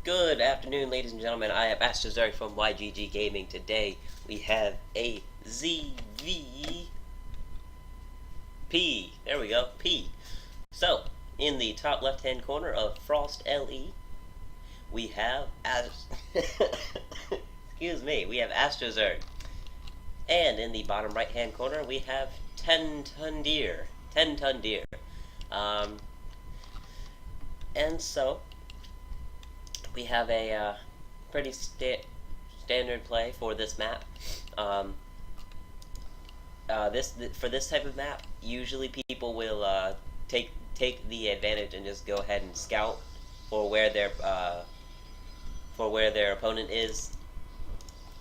Good afternoon, ladies and gentlemen. I am Astrazerg from YGG Gaming. Today we have a ZVP. There we go, P. So, in the top left-hand corner of Frost LE, we have excuse me, we have Astrazerg. And in the bottom right-hand corner, we have 10-ton deer. 10-ton deer. Um, and so, we have a pretty standard play for this map. For this type of map, usually people will take the advantage and just go ahead and scout for where their opponent is.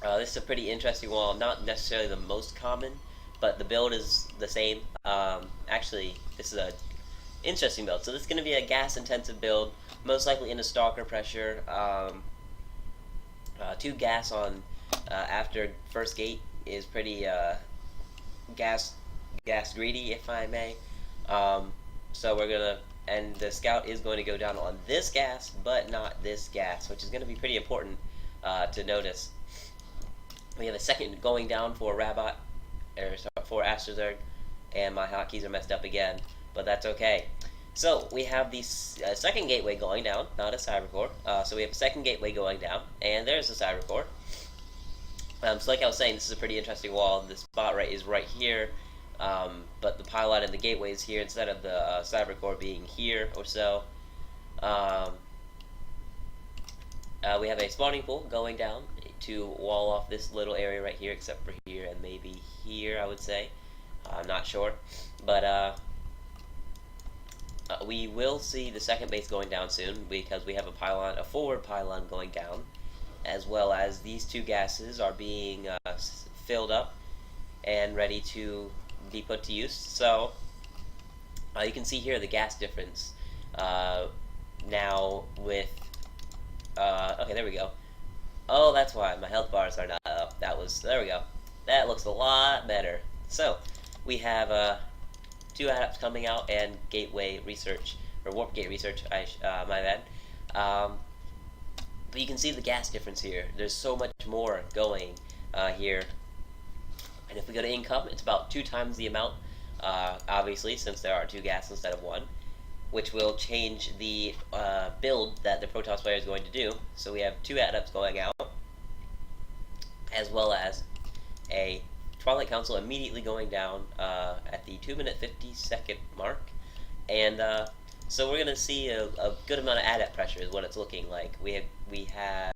This is a pretty interesting wall, not necessarily the most common, but the build is the same. Actually, this is a interesting build. So this is going to be a gas-intensive build, most likely into stalker pressure. 2 gas on after first gate is pretty gas greedy, if I may. So we're gonna, and the scout is going to go down on this gas, but not this gas, which is going to be pretty important to notice. We have a second going down for Rabbot, or for Astrazerg, and my hotkeys are messed up again, but that's okay. So we have the second gateway going down, not a cybercore. So we have a second gateway going down, and there's the cybercore. So like I was saying, this is a pretty interesting wall. The spot is right here, but the pylon and the gateway is here instead of the cybercore being here or so. We have a spawning pool going down to wall off this little area right here, except for here and maybe here, I would say. I'm not sure, but we will see the second base going down soon because we have a forward pylon going down, as well as these 2 gases are being filled up and ready to be put to use. So you can see here the gas difference now with okay, there we go. Oh, that's why my health bars are not up. There we go. That looks a lot better. So we have 2 adapts coming out and gateway research, or warp gate research, my bad. But you can see the gas difference here. There's so much more going here. And if we go to income, it's about 2 times the amount, obviously, since there are 2 gas instead of 1, which will change the build that the Protoss player is going to do. So we have 2 adapts going out, as well as a Twilight Council immediately going down at the 2-minute 50-second mark. And so we're going to see a good amount of adapt pressure is what it's looking like. We have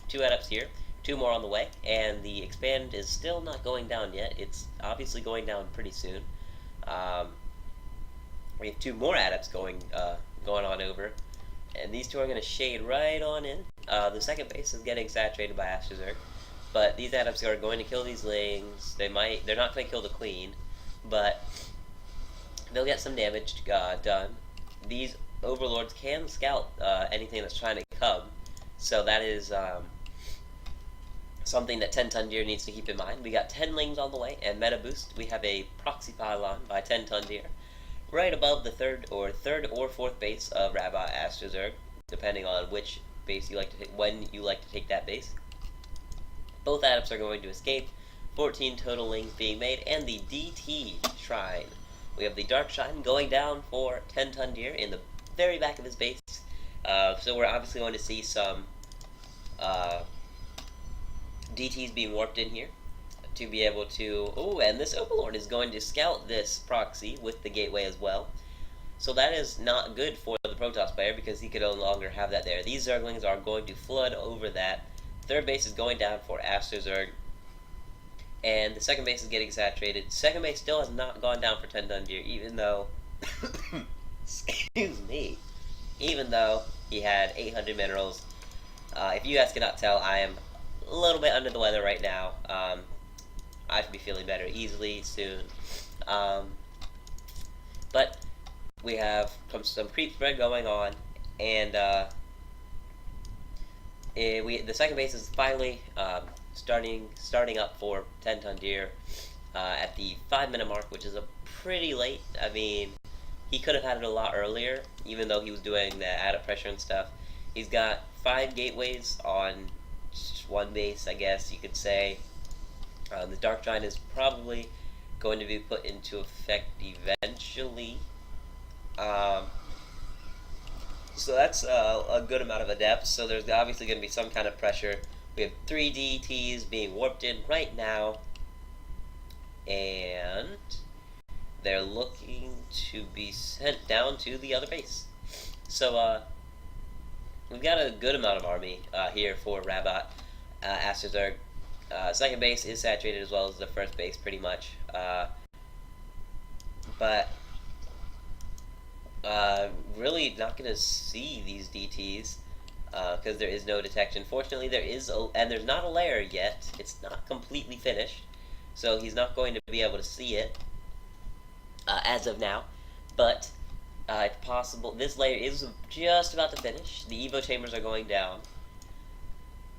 2 adapts here, 2 more on the way, and the expand is still not going down yet. It's obviously going down pretty soon. We have 2 more adapts going on over, and these 2 are going to shade right on in. The second base is getting saturated by Astrazerg, but these adapts are going to kill these lings. They're not going to kill the queen, but they'll get some damage done. These overlords can scout anything that's trying to come, so that is something that 10-ton deer needs to keep in mind. We got 10 lings on the way, and meta boost. We have a proxy pylon by 10-ton deer, right above the third or fourth base of Rabbi Astrazerg, depending on which base you like to take, when you like to take that base. Both adapts are going to escape. 14 total lings being made, and the DT shrine. We have the Dark Shrine going down for 10-ton deer in the very back of his base. So we're obviously going to see some DTs being warped in here to be able to... Oh, and this Overlord is going to scout this proxy with the gateway as well. So that is not good for the Protoss player because he could no longer have that there. These Zerglings are going to flood over that. Third base is going down for Astrazerg, and the second base is getting saturated. Second base still has not gone down for 10-ton deer, even though, excuse me, even though he had 800 minerals. If you guys cannot tell, I am a little bit under the weather right now. I should be feeling better easily soon. But we have some creep spread going on, and the second base is finally starting up for 10-ton deer at the 5-minute mark, which is a pretty late. I mean, he could have had it a lot earlier, even though he was doing the added pressure and stuff. He's got 5 gateways on just one base, I guess you could say. The Dark Giant is probably going to be put into effect eventually. Um, so that's a good amount of adepts. So there's obviously going to be some kind of pressure. We have 3 DTs being warped in right now, and they're looking to be sent down to the other base. So we've got a good amount of army here for Rabat. Astazurg. Second base is saturated as well as the first base, pretty much. But really not going to see these DTs because there is no detection. Fortunately, and there's not a layer yet. It's not completely finished, so he's not going to be able to see it as of now. But it's possible this layer is just about to finish. The Evo chambers are going down.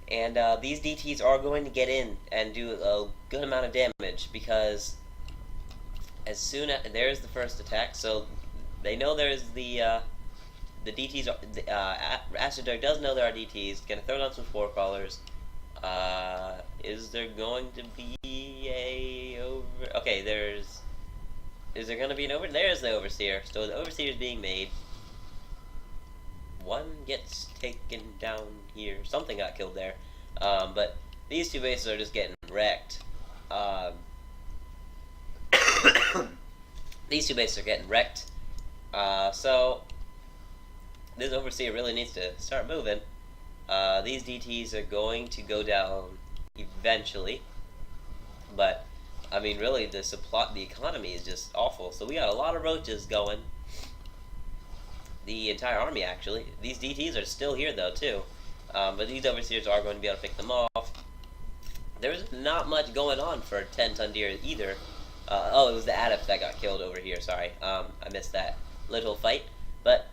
And these DTs are going to get in and do a good amount of damage because as soon as there's the first attack, so they know there's the DTs. Astrodog does know there are DTs. Gonna throw down some spore crawlers. Is there going to be a over? Okay, is there going to be an over? There's the overseer. So the overseer is being made. One gets taken down here. Something got killed there. But these 2 bases are just getting wrecked. These 2 bases are getting wrecked. So this overseer really needs to start moving. These DTs are going to go down eventually. But I mean, really, the economy is just awful. So we got a lot of roaches going. The entire army, actually. These DTs are still here, though, too. But these overseers are going to be able to pick them off. There's not much going on for 10-ton deer either. Oh, it was the adepts that got killed over here, sorry. I missed that little fight. But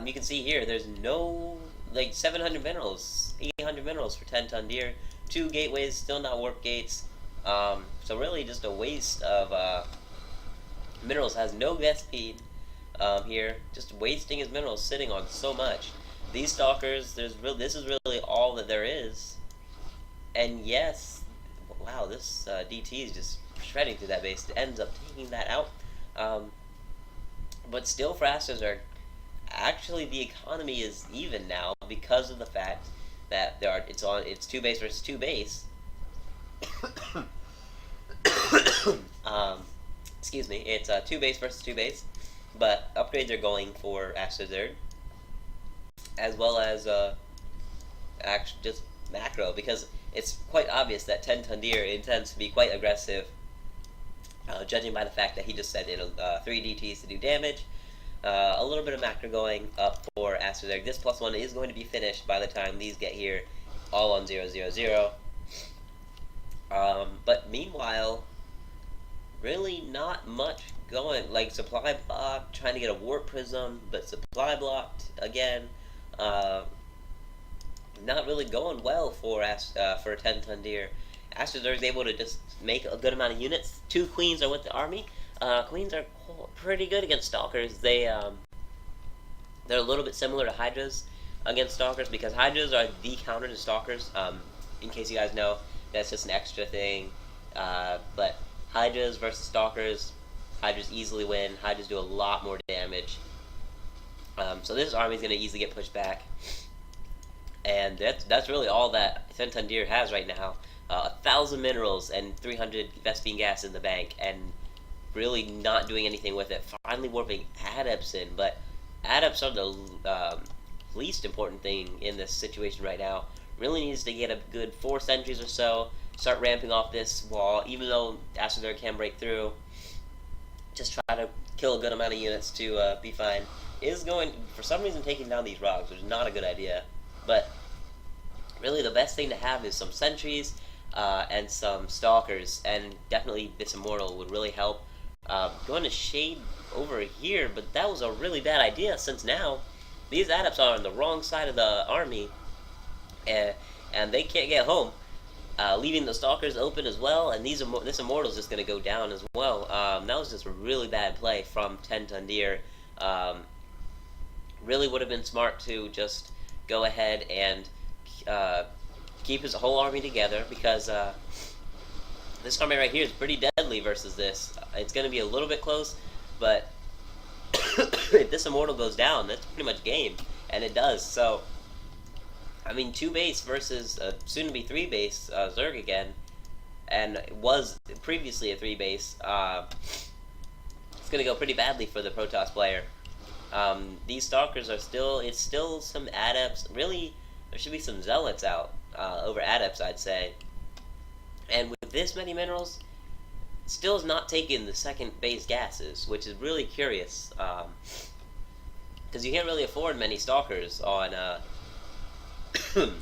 you can see here, there's no, 700 minerals, 800 minerals for 10-ton deer. 2 gateways, still not warp gates. So really just a waste of minerals. Has no Vespine. Here, just wasting his minerals, sitting on so much. These stalkers, this is really all that there is. And yes, wow, this DT is just shredding through that base. It ends up taking that out. But still, for Astros actually the economy is even now because of the fact that it's 2 base versus 2 base. Excuse me, it's 2 base versus 2 base. But upgrades are going for Astazurg, as well as just macro, because it's quite obvious that 10-ton deer intends to be quite aggressive, judging by the fact that he just sent in 3 DTs to do damage. A little bit of macro going up for Astazurg. This +1 is going to be finished by the time these get here, all on 000. But meanwhile, really not much going. Like supply block, trying to get a warp prism, but supply blocked again. Not really going well for a 10-ton deer. Astrodog is able to just make a good amount of units. 2 queens are with the army. Queens are pretty good against stalkers. They're a little bit similar to hydras against stalkers because hydras are the counter to stalkers. In case you guys know, that's just an extra thing. But hydras versus stalkers, hydras easily win. Hydras do a lot more damage. So this army is going to easily get pushed back. And that's really all that 10-ton deer has right now. 1,000 minerals and 300 Vespine gas in the bank, and really not doing anything with it. Finally warping adepts in, but adepts are the least important thing in this situation right now. Really needs to get a good 4 sentries or so, start ramping off this wall, even though Astrodog can break through. Just try to kill a good amount of units to be fine. Is going, for some reason, taking down these rocks, which is not a good idea. But really the best thing to have is some sentries and some stalkers, and definitely this immortal would really help. Going to shade over here, but that was a really bad idea since now these adepts are on the wrong side of the army, and they can't get home. Leaving the stalkers open as well, and this immortal is just going to go down as well. That was just a really bad play from 10-ton deer. Really would have been smart to just go ahead and uh, keep his whole army together, because this army right here is pretty deadly versus this. It's going to be a little bit close, but if this immortal goes down, that's pretty much game, and it does. So, I mean, 2 base versus soon to be 3 base Zerg again, and it was previously a 3 base. It's going to go pretty badly for the Protoss player. These Stalkers are still, it's still some Adepts. Really, there should be some Zealots out over Adepts, I'd say. And with this many minerals, still has not taken the second base gases, which is really curious. Because you can't really afford many Stalkers on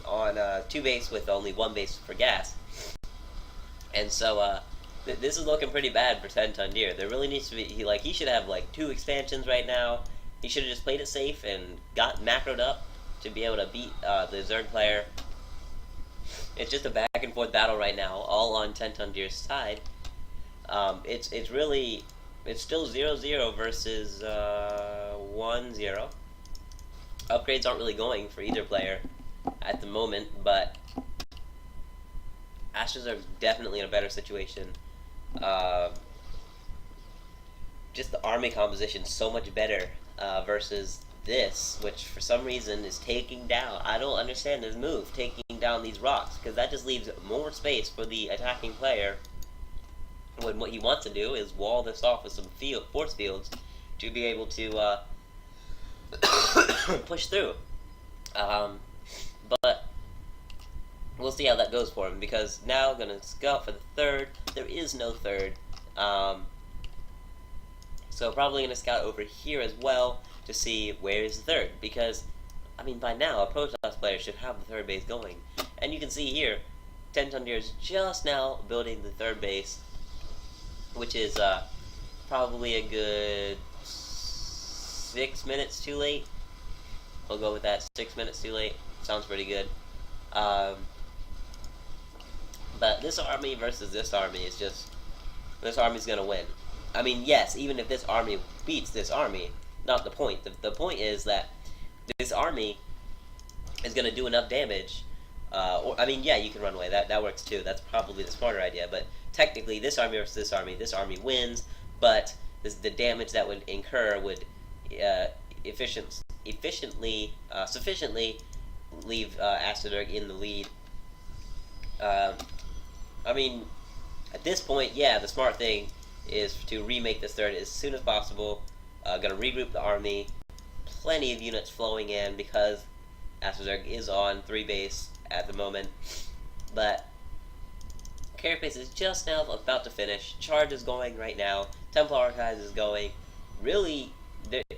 on 2 base with only 1 base for gas. And so this is looking pretty bad for 10 Ton Deer. There really needs to be, he should have like 2 expansions right now. He should have just played it safe and got macroed up to be able to beat the Zerg player. It's just a back and forth battle right now, all on 10 Ton Deer's side. It's still 0-0 versus 1-0. Upgrades aren't really going for either player at the moment, but Astros are definitely in a better situation. Just the army composition so much better versus this, which for some reason is taking down. I don't understand this move, taking down these rocks, because that just leaves more space for the attacking player, when what he wants to do is wall this off with some force fields to be able to push through. But we'll see how that goes for him, because now I'm going to scout for the third. There is no third. So probably going to scout over here as well to see where is the third, because, I mean, by now a Protoss player should have the third base going. And you can see here, 10 Ton Deer is just now building the third base, which is probably a good 6 minutes too late. We'll go with that, 6 minutes too late. Sounds pretty good. But this army versus this army is just, this army's gonna win. I mean, yes, even if this army beats this army, not the point. The point is that this army is gonna do enough damage. Or, I mean, yeah, you can run away. That works too. That's probably the smarter idea. But technically, this army versus this army wins. But the damage that would incur would sufficiently leave Astadirk in the lead. I mean, at this point, yeah, the smart thing is to remake this third as soon as possible. Gonna regroup the army. Plenty of units flowing in because Astadirk is on 3 base at the moment. But Carapace is just now about to finish. Charge is going right now. Templar Archives is going. Really,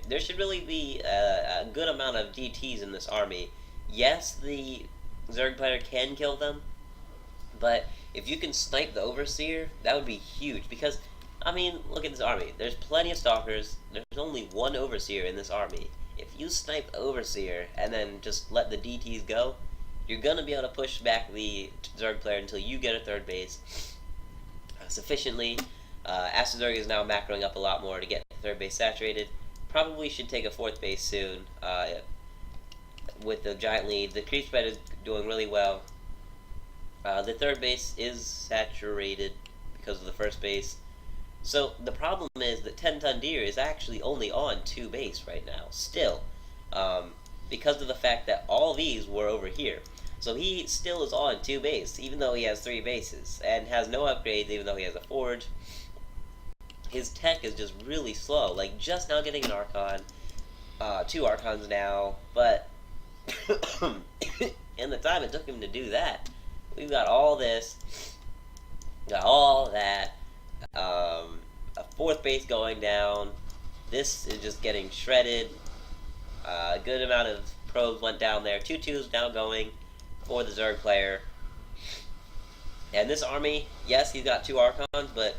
there should really be a good amount of DTs in this army. Yes, the Zerg player can kill them, but if you can snipe the Overseer, that would be huge. Because, I mean, look at this army. There's plenty of Stalkers. There's only 1 Overseer in this army. If you snipe the Overseer and then just let the DTs go, you're going to be able to push back the Zerg player until you get a third base sufficiently. Astadirk is now macroing up a lot more to get third base saturated. Probably should take a 4th base soon with the giant lead. The creep spread is doing really well. The third base is saturated because of the first base. So the problem is that 10 Ton Deer is actually only on 2 base right now, still. Because of the fact that all these were over here. So he still is on 2 base, even though he has 3 bases, and has no upgrades even though he has a forge. His tech is just really slow, like just now getting an Archon, 2 Archons now, but in the time it took him to do that, we've got all this, got all that, a 4th base going down. This is just getting shredded. A good amount of probes went down there. 2 2s now going for the Zerg player. And this army, yes, he's got 2 Archons, but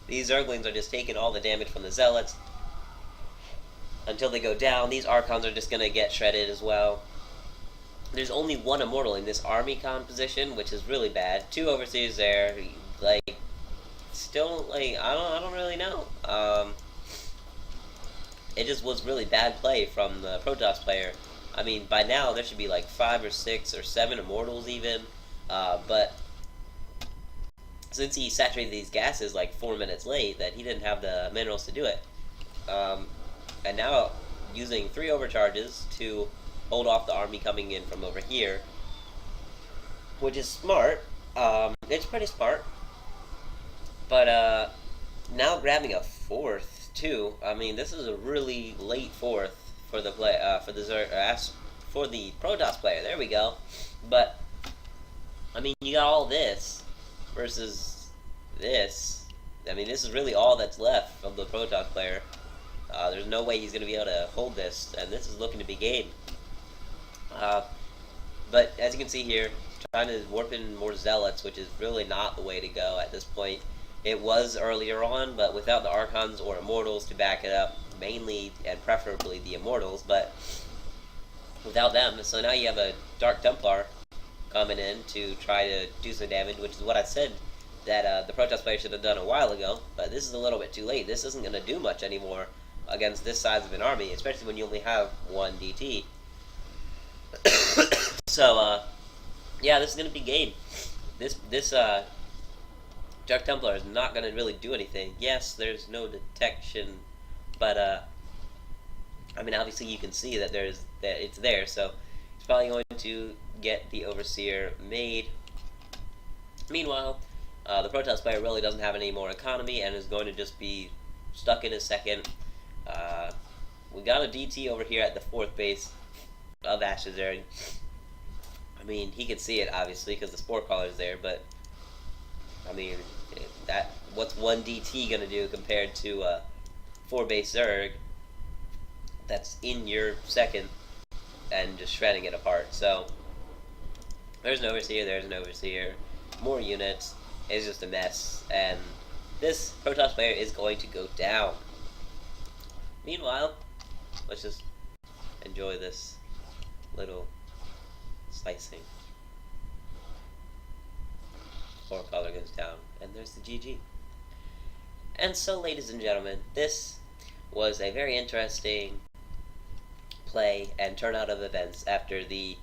these Zerglings are just taking all the damage from the Zealots until they go down. These Archons are just going to get shredded as well. There's only 1 Immortal in this army composition, which is really bad. 2 Overseers there, like, still, like, I don't really know. it just was really bad play from the Protoss player. I mean, by now there should be like 5 or 6 or 7 immortals even, but since he saturated these gases like 4 minutes late, that he didn't have the minerals to do it. And now using 3 overcharges to hold off the army coming in from over here, which is smart. It's pretty smart. But now grabbing a 4th too. I mean, this is a really late 4th for the for the Protoss player. There we go. But I mean, you got all this versus this. I mean, this is really all that's left of the Protoss player. There's no way he's going to be able to hold this, and this is looking to be game. But as you can see here, trying to warp in more zealots, which is really not the way to go at this point. It was earlier on, but without the Archons or Immortals to back it up, mainly and preferably the Immortals, but without them. So now you have a Dark Templar coming in to try to do some damage, which is what I said that the Protoss player should have done a while ago, but this is a little bit too late. This isn't going to do much anymore against this size of an army, especially when you only have 1 DT. So, yeah, this is going to be game. This Dark Templar is not going to really do anything. Yes, there's no detection, but, I mean, obviously you can see that it's there, so it's probably going to get the Overseer made. Meanwhile, the Protoss player really doesn't have any more economy and is going to just be stuck in a second. We got a DT over here at the 4th base of Ashazard. I mean, he can see it, obviously, because the Spore Crawler is there, but, I mean, what's 1 DT going to do compared to 4 base Zerg that's in your second and just shredding it apart? So, there's an Overseer, there's an Overseer, more units. It's just a mess, and this Protoss player is going to go down. Meanwhile, let's just enjoy this little slicing. Spore Crawler goes down, and there's the GG. And so, ladies and gentlemen, this was a very interesting play and turnout of events after the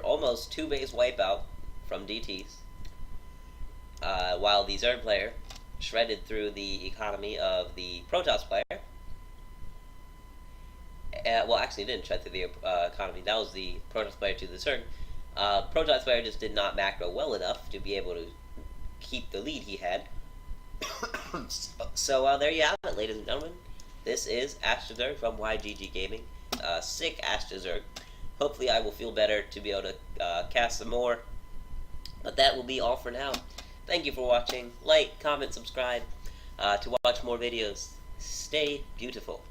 almost 2 base wipeout from DTs. While the Zerg player shredded through the economy of the Protoss player. Well, actually, it didn't shred through the economy. That was the Protoss player to the Zerg. Protoss player just did not macro well enough to be able to keep the lead he had. So there you have it, ladies and gentlemen. This is Astrazerg from YGG Gaming. Sick Astrazerg. Hopefully I will feel better to be able to cast some more. But that will be all for now. Thank you for watching. Like, comment, subscribe to watch more videos. Stay beautiful.